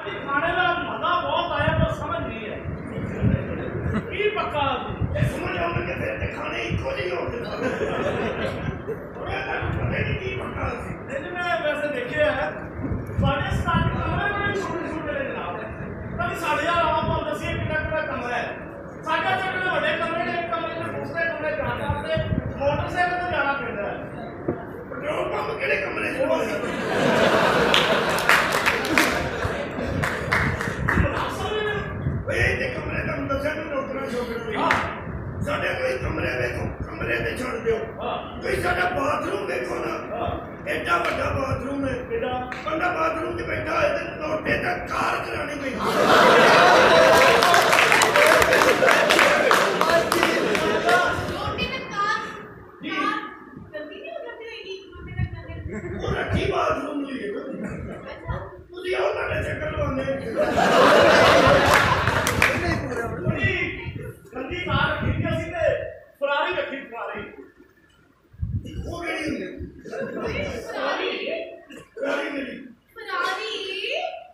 खाने का मजा बहुत आया पर समझ नहीं है की पक्का समझ आओ कि फिर खाने इको नहीं होते मैं वैसे देखे है साढ़े सात कमरे बड़े छोटे छोटे जनाब कभी 8,500 आप दसिए कितना कमरा है साढ़े छोटे बड़े कमरे ने एक कमरे से दूसरे कमरे जाना आपने मोटरसाइकिल से जाना पैदा है पेट्रोल पंप केड़े कमरे से ਸਾਡੇ ਕੋਈ ਕਮਰੇ ਵੇਖੋ ਕਮਰੇ ਤੇ ਛੱਡ ਦਿਓ ਕੋਈ ਸਾਡਾ ਬਾਥਰੂਮ ਦੇਖੋ ਨਾ ਐਡਾ ਵੱਡਾ ਬਾਥਰੂਮ ਹੈ ਐਡਾ ਬੰਦਾ ਬਾਥਰੂਮ 'ਚ ਬੈਠਾ ਹੋਏ ਤੇ ਟੋਟੇ ਦਾ ਕਾਰ ਚਲਾਣੀ ਪੈਂਦੀ ਉਹ ਰੱਖੀ ਬਾਥਰੂਮ ਲਈ ਤੁਸੀਂ ਆਓ ਤੁਹਾਡੇ ਚੱਕਰ ਲਵਾਉਂਦੇ गंदी कार रखी थी असि ते फरारी रखी फरारी वो केड़ी हुंदी फरारी फरारी मेरी फरारी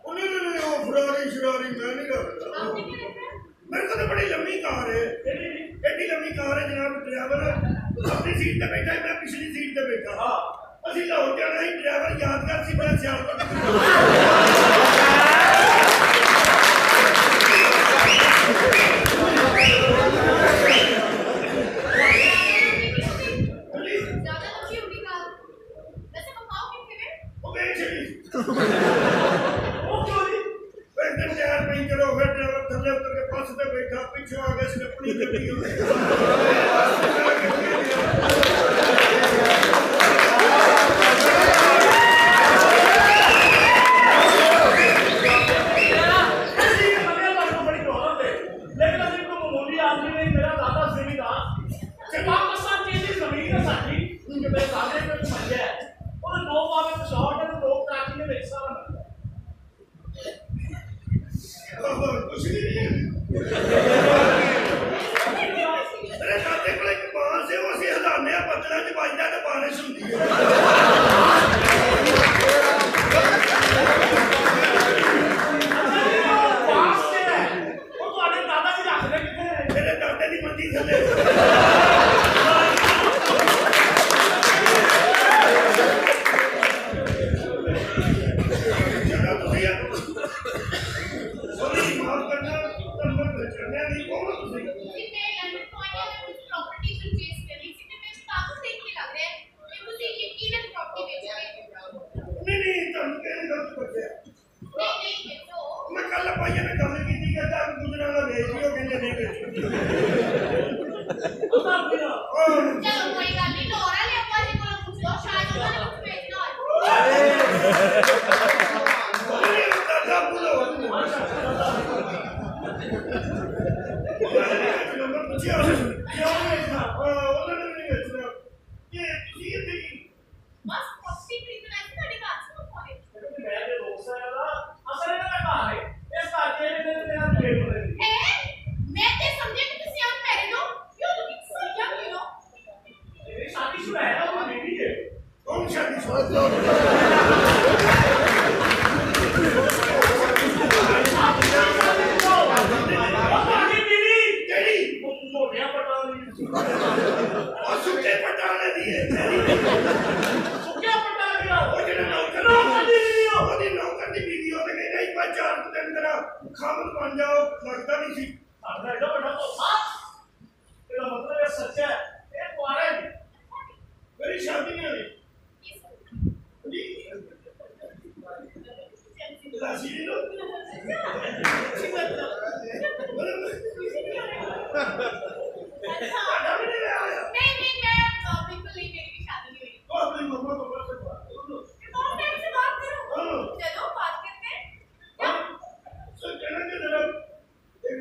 ओने ने ओ फरारी शरारी मैं नहीं करता आपने क्या रखा मेरे को तो बड़ी लंबी कार है एडी लंबी कार है जनाब ड्राइवर अपनी सीट पे बैठा है मैं पिछली सीट पे बैठा हां असि लाहौर जाना है ड्राइवर यादगार सी बड़ा सियालकोट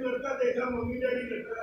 लड़का देखा मम्मी डैडी लड़का